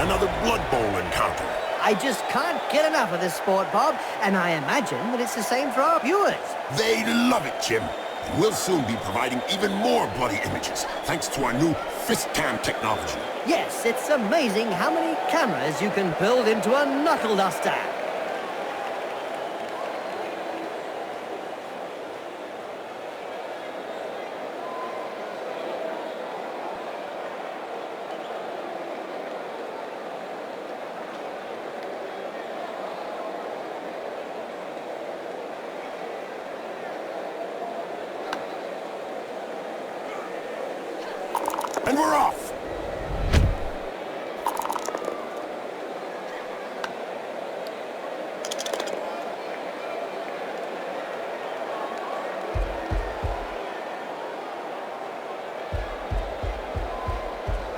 Another Blood Bowl encounter. I just can't get enough of this sport, Bob, and I imagine that it's the same for our viewers. They love it, Jim. We'll soon be providing even more bloody images, thanks to our new fist cam technology. Yes, it's amazing how many cameras you can build into a knuckle duster. And we're off!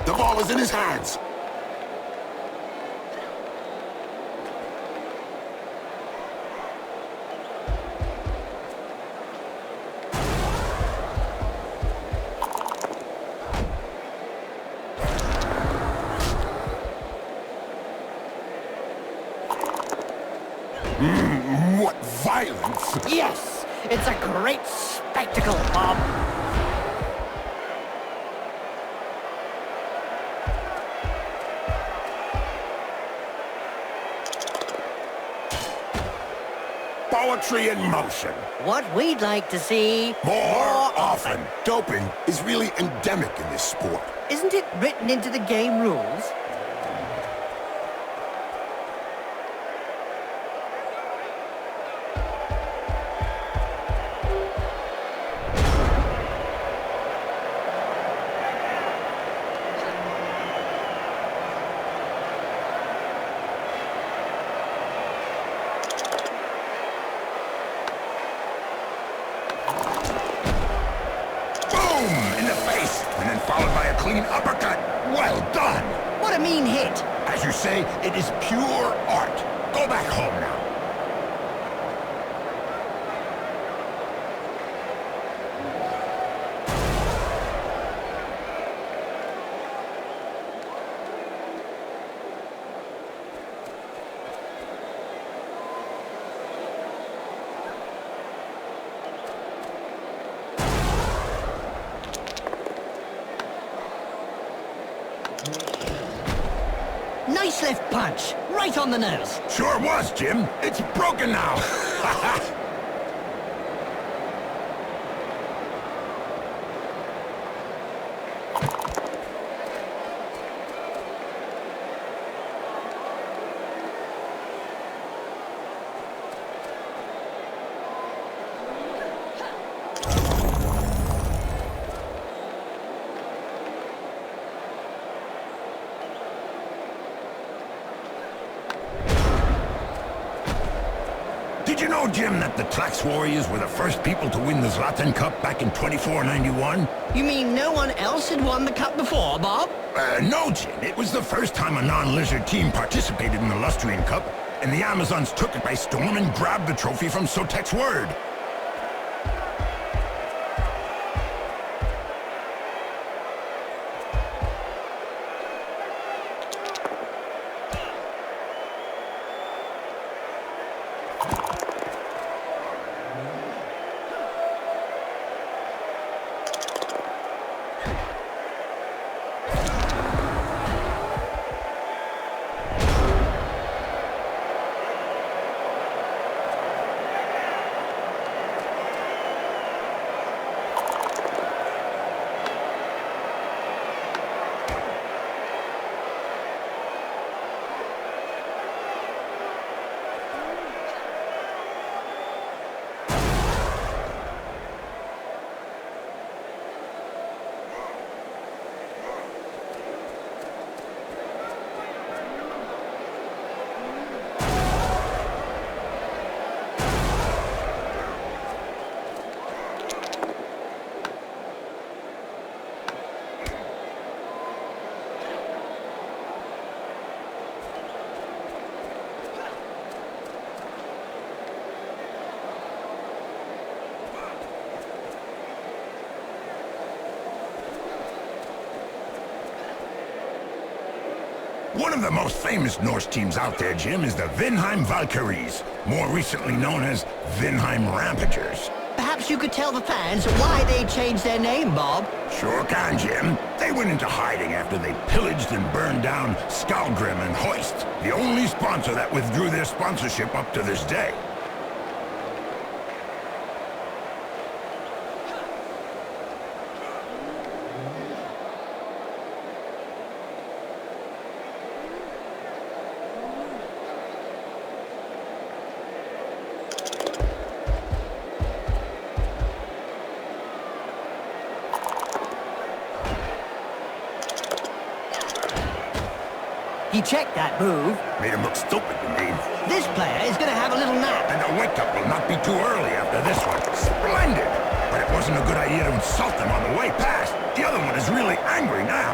The ball is in his hands. What violence! Yes, it's a great spectacle, Bob. Poetry in motion. What we'd like to see More often. Doping is really endemic in this sport. Isn't it written into the game rules? And then followed by a clean uppercut. Well done! What a mean hit! As you say, it is pure art. Go back home now. Nice left punch, right on the nose. Sure was, Jim. It's broken now. Did you know, Jim, that the Tlax Warriors were the first people to win the Zlatan Cup back in 2491? You mean no one else had won the cup before, Bob? No, Jim. It was the first time a non-lizard team participated in the Lustrian Cup, and the Amazons took it by storm and grabbed the trophy from Sotek's word. One of the most famous Norse teams out there, Jim, is the Vinheim Valkyries, more recently known as Vinheim Rampagers. Perhaps you could tell the fans why they changed their name, Bob. Sure can, Jim. They went into hiding after they pillaged and burned down Skalgrim and Hoist, the only sponsor that withdrew their sponsorship up to this day. He checked that move. Made him look stupid to me. This player is going to have a little nap. And the wake-up will not be too early after this one. Splendid! But it wasn't a good idea to insult them on the way past. The other one is really angry now.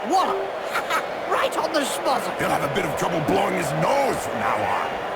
What? Right on the spot. He'll have a bit of trouble blowing his nose from now on.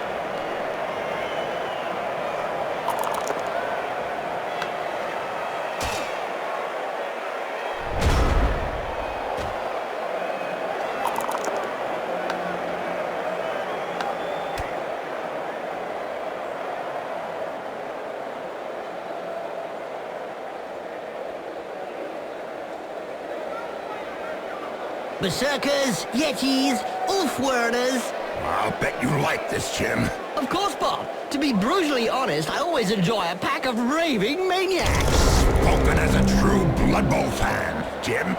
Berserkers, Yetis, Ulfwerders. I'll bet you like this, Jim. Of course, Bob. To be brutally honest, I always enjoy a pack of raving maniacs. Spoken as a true Blood Bowl fan, Jim.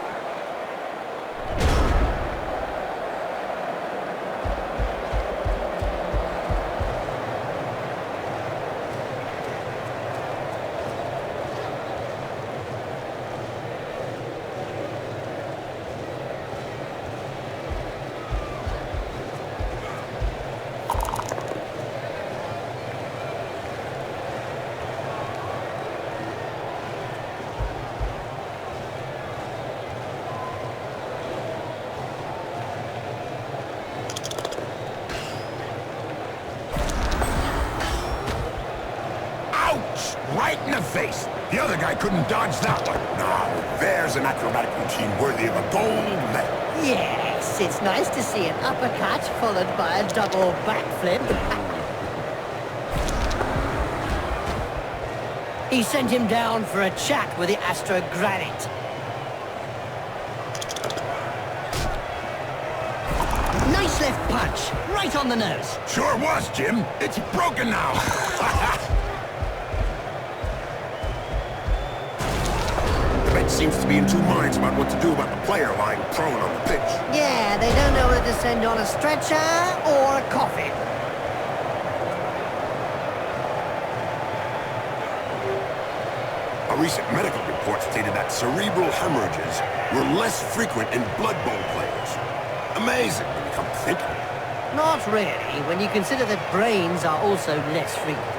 Right in the face. The other guy couldn't dodge that one. Now, there's an acrobatic routine worthy of a gold medal. Yes, it's nice to see an uppercut followed by a double backflip. He sent him down for a chat with the Astrogranite. Nice left punch, right on the nose. Sure was, Jim. It's broken now. Seems to be in two minds about what to do about the player lying prone on the pitch. Yeah, they don't know whether to send on a stretcher or a coffin. A recent medical report stated that cerebral hemorrhages were less frequent in Blood Bowl players. Amazing when you come to think of it. Not really, when you consider that brains are also less frequent.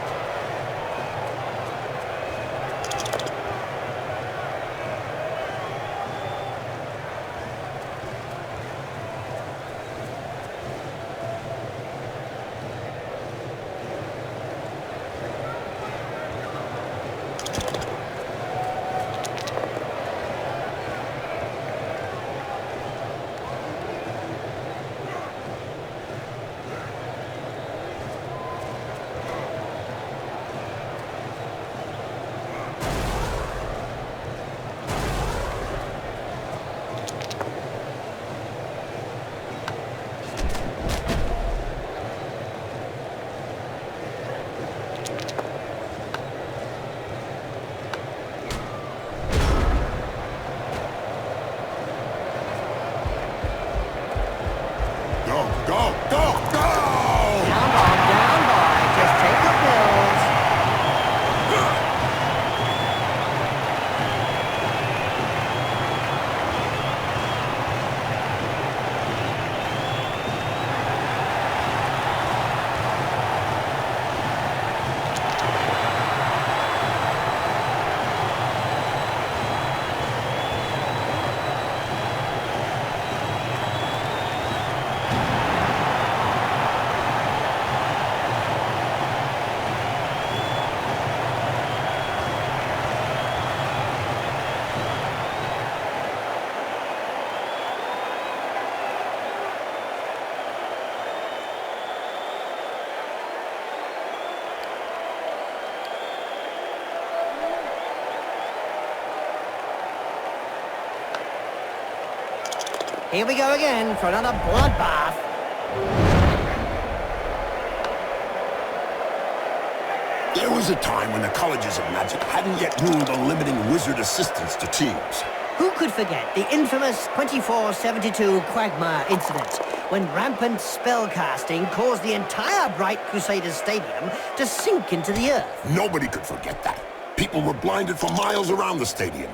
Here we go again for another bloodbath. There was a time when the colleges of magic hadn't yet ruled on limiting wizard assistance to teams. Who could forget the infamous 2472 Quagmire incident, when rampant spellcasting caused the entire Bright Crusaders Stadium to sink into the earth? Nobody could forget that. People were blinded for miles around the stadium.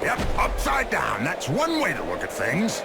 Yep, upside down. That's one way to look at things.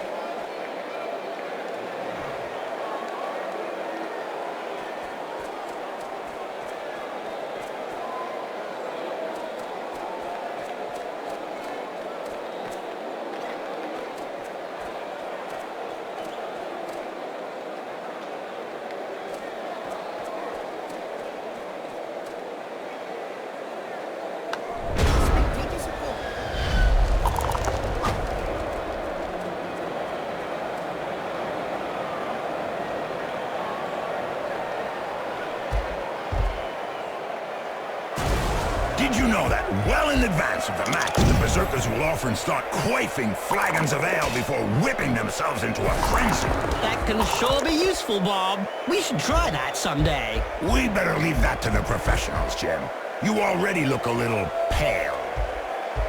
Did you know that well in advance of the match, the Berserkers will often start quaffing flagons of ale before whipping themselves into a frenzy? That can sure be useful, Bob. We should try that someday. We better leave that to the professionals, Jim. You already look a little pale.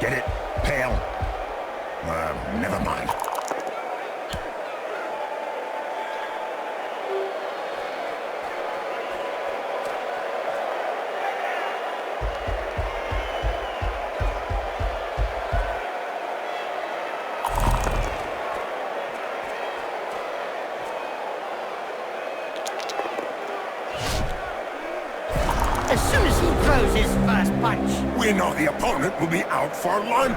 Get it? Pale? Never mind. As soon as he throws his first punch. We know the opponent will be out for lunch.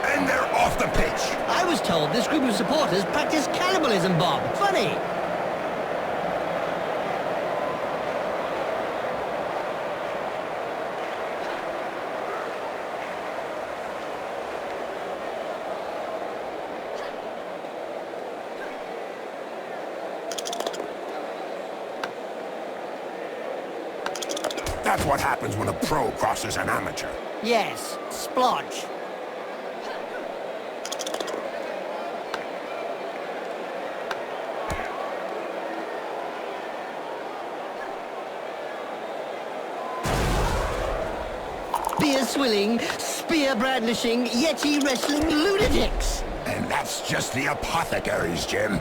And they're off the pitch. I was told this group of supporters practice cannibalism, Bob. Funny. That's what happens when a pro crosses an amateur. Yes, splodge. Beer swilling, spear brandishing, yeti wrestling lunatics. And that's just the apothecaries, Jim.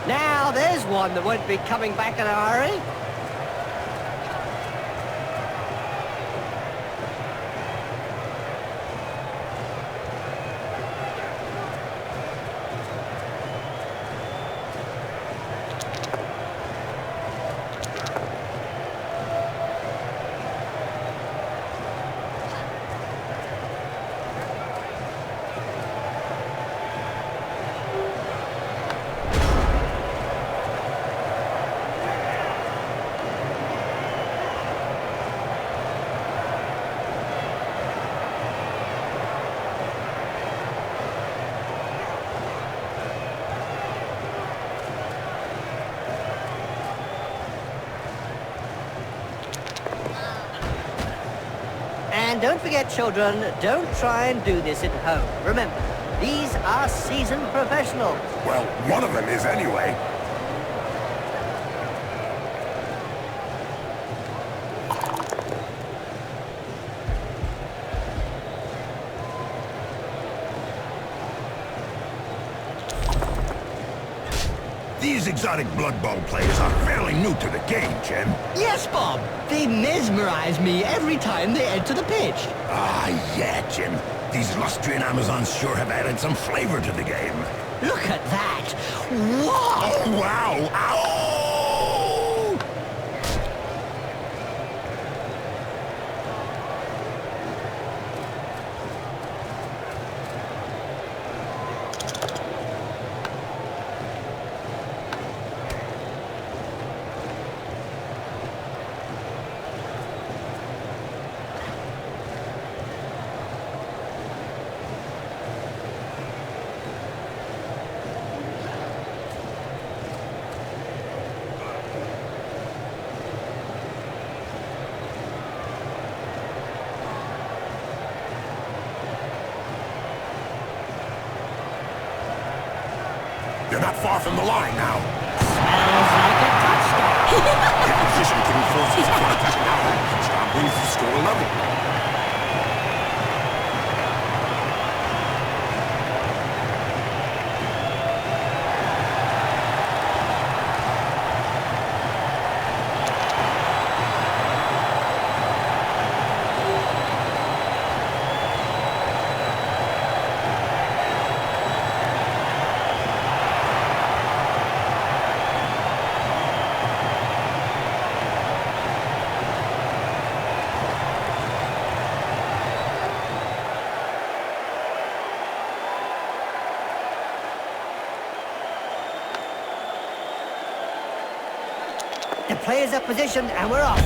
Now there's one that won't be coming back in a hurry. And don't forget, children, don't try and do this at home. Remember, these are seasoned professionals. Well, one of them is anyway. These exotic Blood Bowl players are fairly new to the game, Jim. Yes, Bob. They mesmerize me every time they enter the pitch. Ah, yeah, Jim. These Lustrian Amazons sure have added some flavor to the game. Look at that. Whoa! Oh, wow! Ow! You're not far from the line now. Smells like a touchdown. The opposition couldn't force his contact now. Stop brings the score level. The players are positioned and we're off.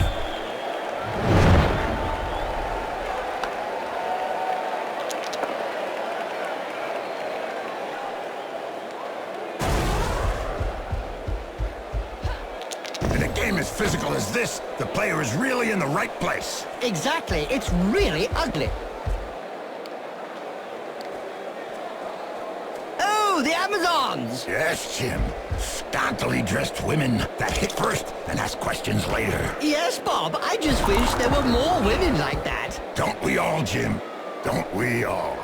In a game as physical as this, the player is really in the right place. Exactly. It's really ugly. Oh, the Amazons! Yes, Jim. Scantily dressed women that hit first and ask questions later. Yes, Bob. I just wish there were more women like that. Don't we all, Jim? Don't we all?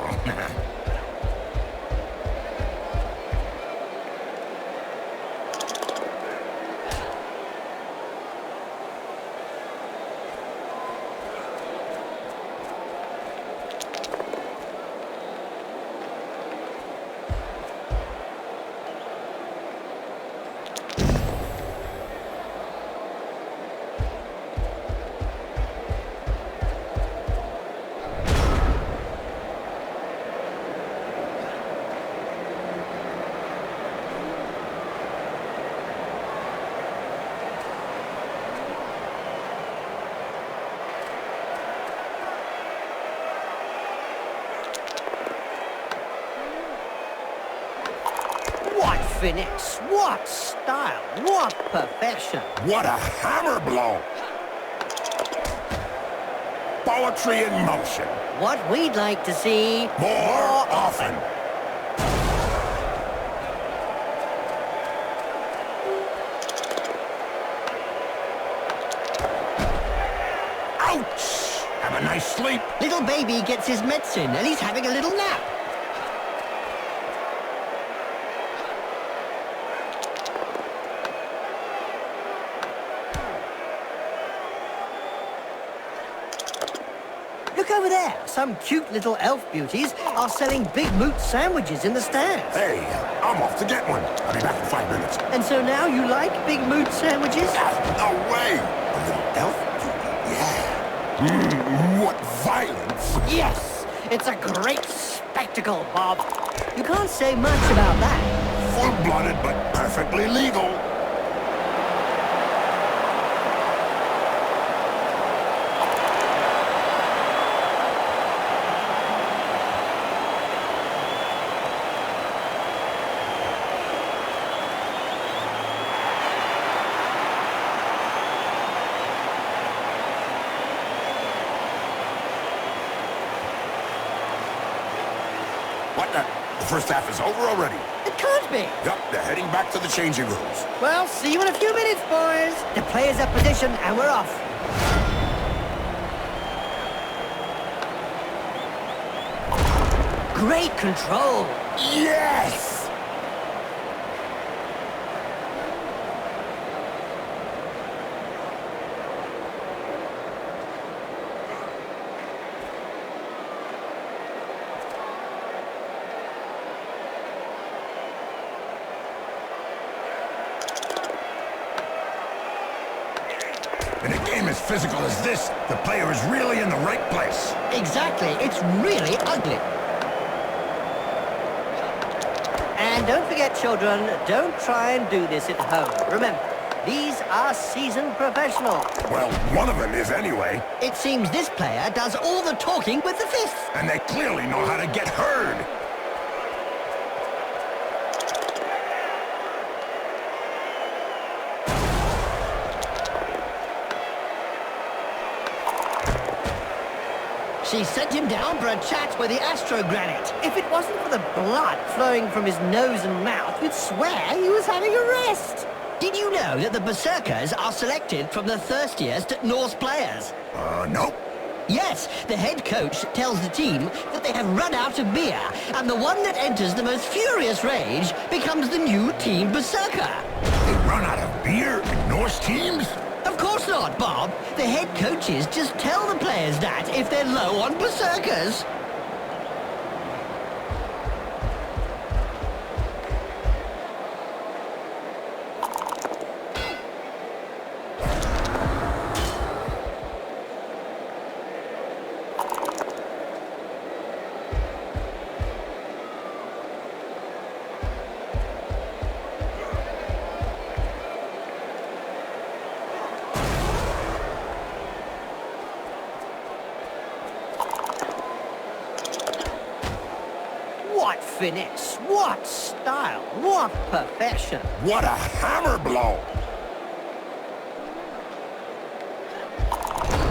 What finesse, what style, what perfection. What a hammer blow! Poetry in motion. What we'd like to see More often. Ouch! Have a nice sleep. Little baby gets his medicine and he's having a little nap. Look over there. Some cute little elf beauties are selling big moot sandwiches in the stands. Hey, I'm off to get one. I'll be back in 5 minutes. And so now you like big moot sandwiches? No way! A little elf? Yeah. What violence! Yes! It's a great spectacle, Bob. You can't say much about that. Full-blooded, but perfectly legal. What the? The first half is over already. It can't be. Yup, they're heading back to the changing rooms. Well, see you in a few minutes, boys. The players are positioned and we're off. Great control. Yes! In a game as physical as this, the player is really in the right place. Exactly. It's really ugly. And don't forget, children, don't try and do this at home. Remember, these are seasoned professionals. Well, one of them is anyway. It seems this player does all the talking with the fists. And they clearly know how to get heard. She sent him down for a chat with the astrogranite. If it wasn't for the blood flowing from his nose and mouth, you'd swear he was having a rest. Did you know that the Berserkers are selected from the thirstiest Norse players? Nope. Yes, the head coach tells the team that they have run out of beer, and the one that enters the most furious rage becomes the new Team Berserker. They run out of beer in Norse teams? Of course not, Bob. The head coaches just tell the players that if they're low on Berserkers. What finesse, what style, what perfection. What a hammer blow!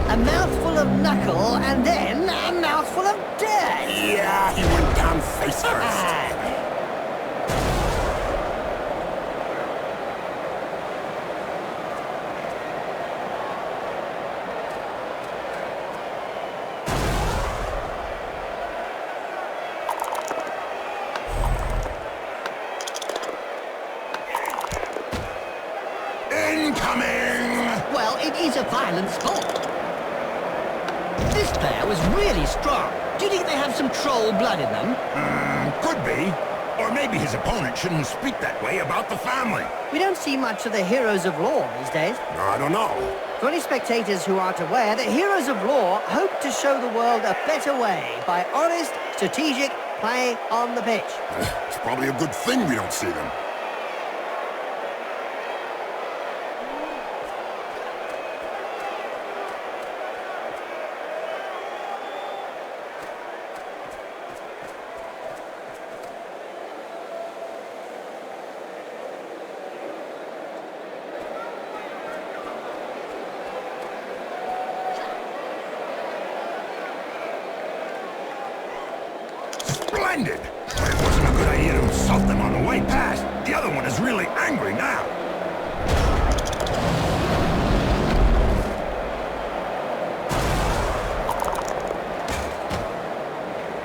A mouthful of knuckle and then a mouthful of dirt. Yeah, he went down face first. Incoming! Well, it is a violent sport. This player was really strong. Do you think they have some troll blood in them? Could be. Or maybe his opponent shouldn't speak that way about the family. We don't see much of the heroes of law these days. I don't know. For any spectators who aren't aware, the heroes of law hope to show the world a better way by honest, strategic play on the pitch. It's probably a good thing we don't see them. Splendid! But it wasn't a good idea to insult them on the way past. The other one is really angry now.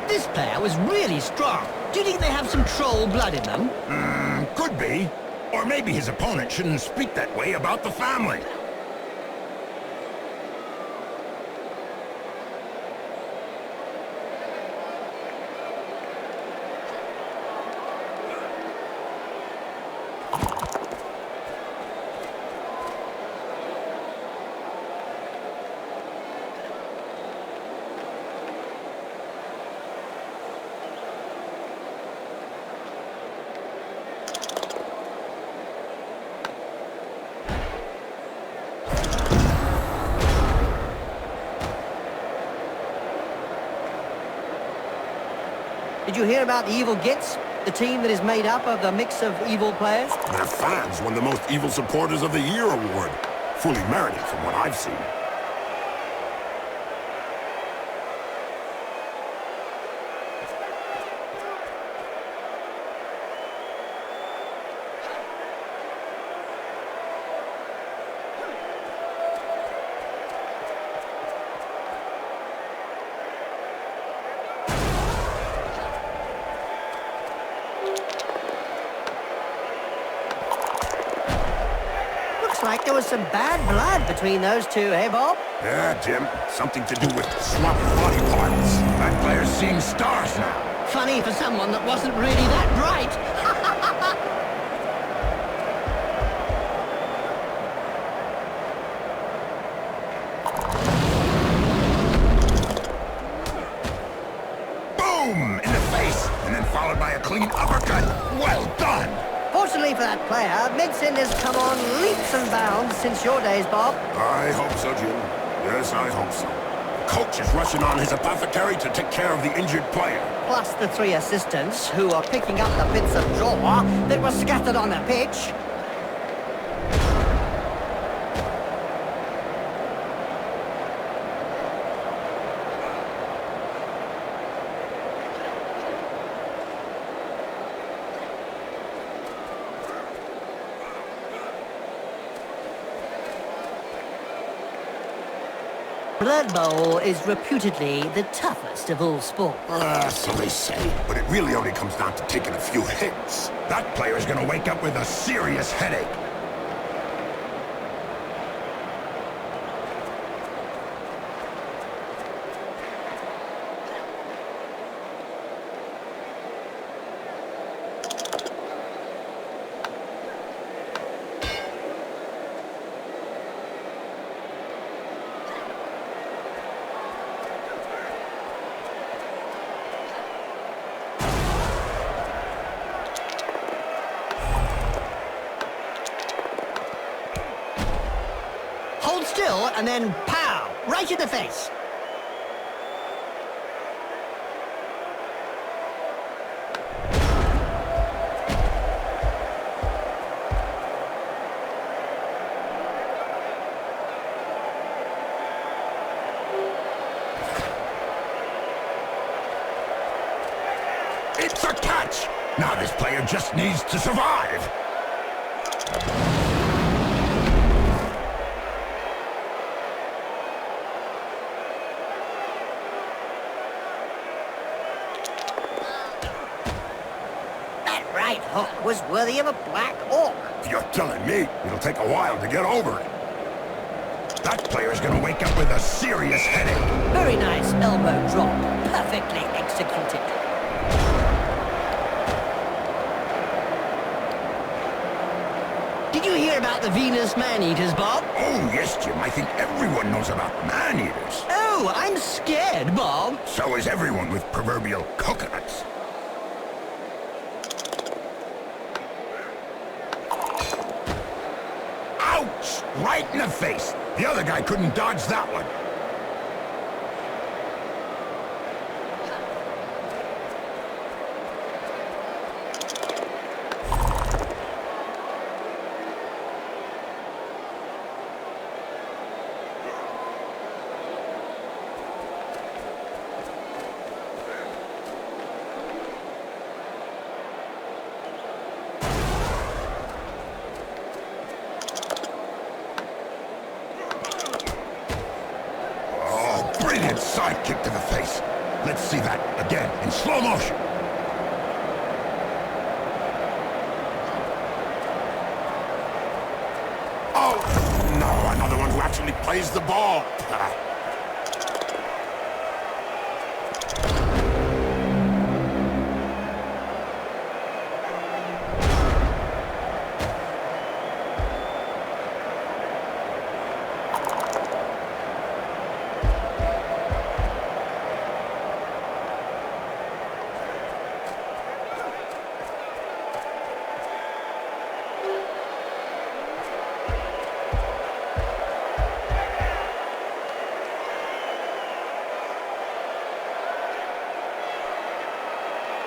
This player was really strong. Do you think they have some troll blood in them? Could be. Or maybe his opponent shouldn't speak that way about the family. Did you hear about the Evil Gits? The team that is made up of the mix of evil players? Their fans won the Most Evil Supporters of the Year award. Fully merited from what I've seen. Looks like there was some bad blood between those two, eh, Bob? Yeah, Jim. Something to do with swapped body parts. That player's seeing stars now. Funny for someone that wasn't really that bright. that player. Medicine has come on leaps and bounds since your days, Bob. I hope so, Jim. Yes, I hope so. The coach is rushing on his apothecary to take care of the injured player. Plus the 3 assistants who are picking up the bits of jaw that were scattered on the pitch. BloodBowl is reputedly the toughest of all sports. So they say. But it really only comes down to taking a few hits. That player's gonna wake up with a serious headache. Hold still and then pow! Right in the face. It's a catch! Now this player just needs to survive! Right hook was worthy of a black orc. You're telling me it'll take a while to get over it. That player's gonna wake up with a serious headache. Very nice elbow drop. Perfectly executed. Did you hear about the Venus man-eaters, Bob? Oh, yes, Jim. I think everyone knows about man-eaters. Oh, I'm scared, Bob. So is everyone with proverbial coconuts. Ouch! Right in the face. The other guy couldn't dodge that one. Brilliant side kick to the face. Let's see that again in slow motion. Oh, no, another one who actually plays the ball.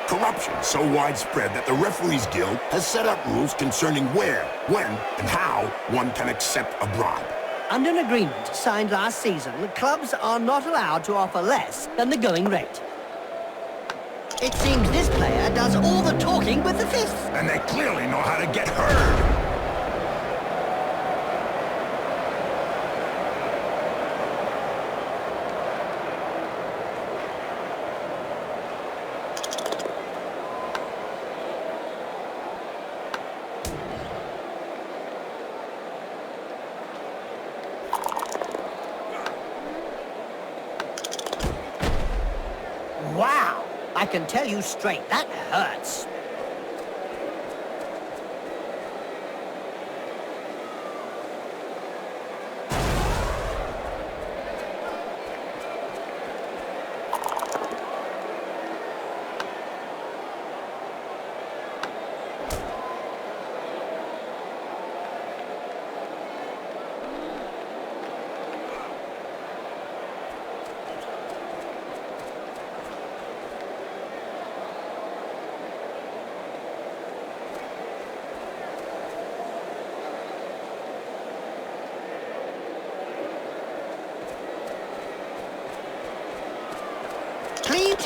Corruption so widespread that the Referees Guild has set up rules concerning where, when, and how one can accept a bribe. Under an agreement signed last season, clubs are not allowed to offer less than the going rate. It seems this player does all the talking with the fists. And they clearly know how to get heard. Wow! I can tell you straight, that hurts.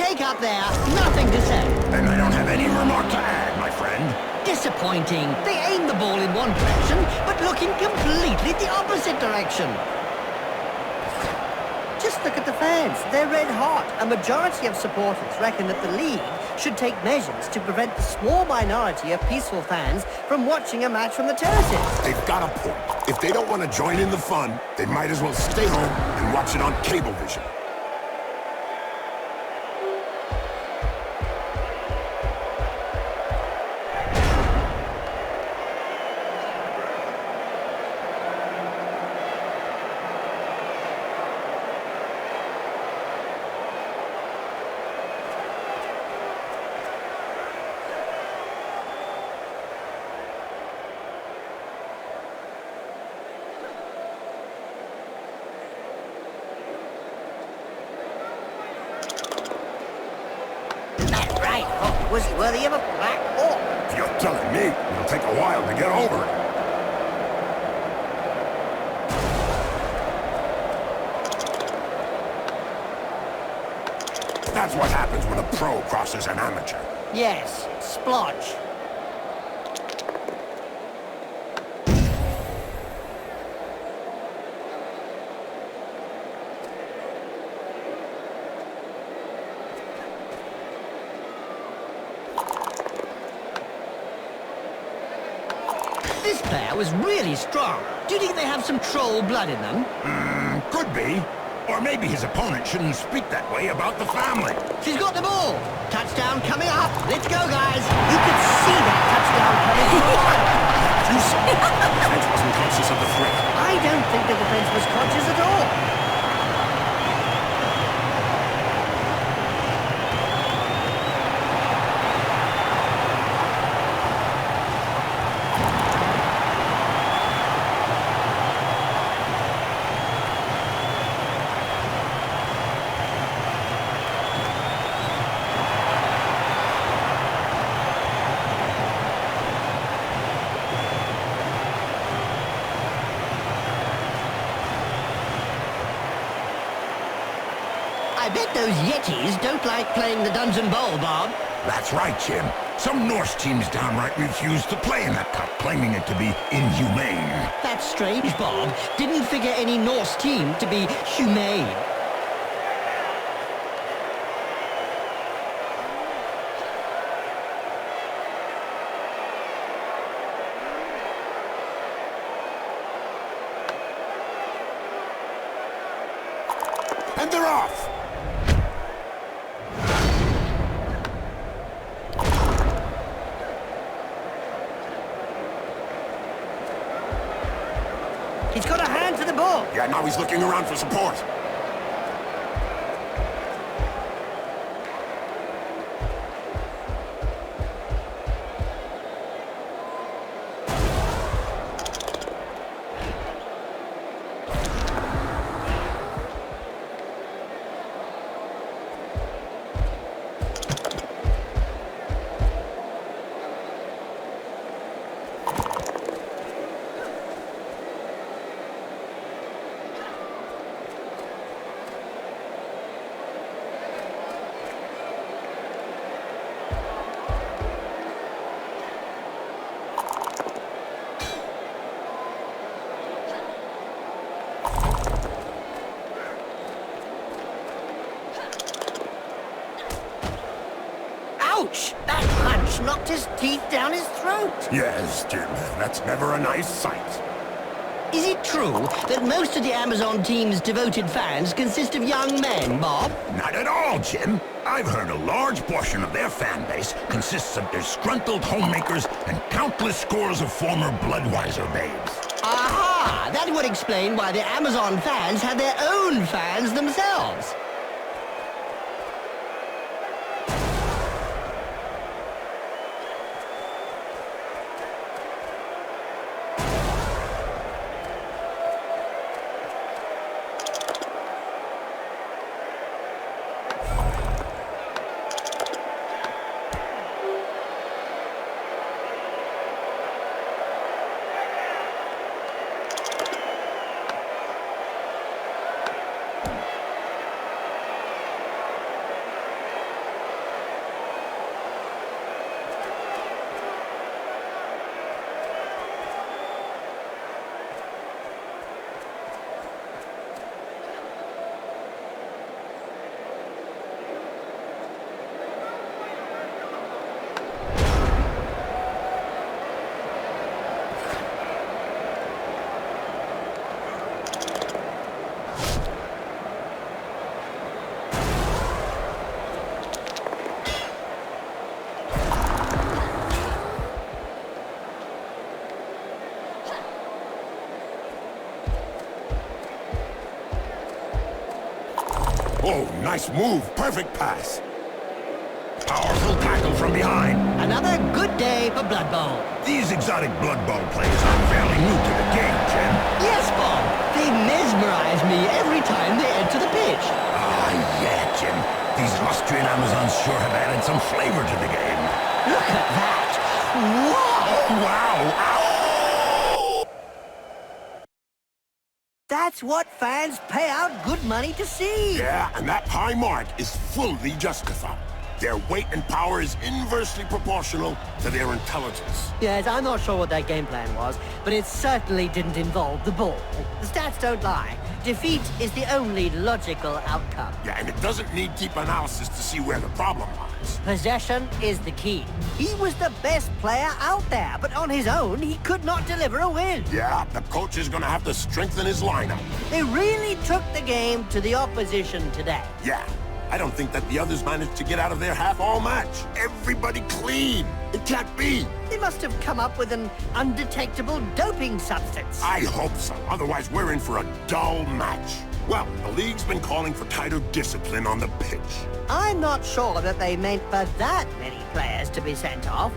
cake up there. Nothing to say. Then I don't have any remark to add, my friend. Disappointing. They aim the ball in one direction, but looking completely the opposite direction. Just look at the fans. They're red hot. A majority of supporters reckon that the league should take measures to prevent the small minority of peaceful fans from watching a match from the terraces. They've got a point. If they don't want to join in the fun, they might as well stay home and watch it on Cablevision. Was he worthy of a black orc? You're telling me it'll take a while to get over it. That's what happens when a pro crosses an amateur. Yes, splodge. This player was really strong. Do you think they have some troll blood in them? Could be. Or maybe his opponent shouldn't speak that way about the family. She's got the ball. Touchdown coming up. Let's go, guys. You could see that touchdown coming from a mile. You saw it. The defense wasn't conscious of the threat. I don't think the defense was conscious at all. I bet those Yetis don't like playing the Dungeon Bowl, Bob. That's right, Jim. Some Norse teams downright refuse to play in that cup, claiming it to be inhumane. That's strange, Bob. Didn't figure any Norse team to be humane. And they're off! He's got a hand to the ball. Yeah, now he's looking around for support. Ouch! That punch knocked his teeth down his throat. Yes, Jim, that's never a nice sight. Is it true that most of the Amazon team's devoted fans consist of young men, Bob? Not at all, Jim. I've heard a large portion of their fan base consists of disgruntled homemakers and countless scores of former Bloodwiser babes. Aha! That would explain why the Amazon fans have their own fans themselves. Oh, nice move. Perfect pass. Powerful tackle from behind. Another good day for Blood Bowl. These exotic Blood Bowl players are fairly new to the game, Jim. Yes, Bob. They mesmerize me every time they enter the pitch. Ah, yeah, Jim. These Austrian Amazons sure have added some flavor to the game. Look at that. Whoa! Oh, wow! Ow! That's what fans pay out good money to see. Yeah, and that high mark is fully justified. Their weight and power is inversely proportional to their intelligence. Yes, I'm not sure what their game plan was, but it certainly didn't involve the ball. The stats don't lie. Defeat is the only logical outcome. Yeah, and it doesn't need deep analysis to see where the problem lies. Possession is the key. He was the best player out there, but on his own, he could not deliver a win. Yeah, the coach is gonna have to strengthen his lineup. They really took the game to the opposition today. Yeah, I don't think that the others managed to get out of their half all match. Everybody clean. It can't be. They must have come up with an undetectable doping substance. I hope so. Otherwise, we're in for a dull match. Well, the league's been calling for tighter discipline on the pitch. I'm not sure that they meant for that many players to be sent off.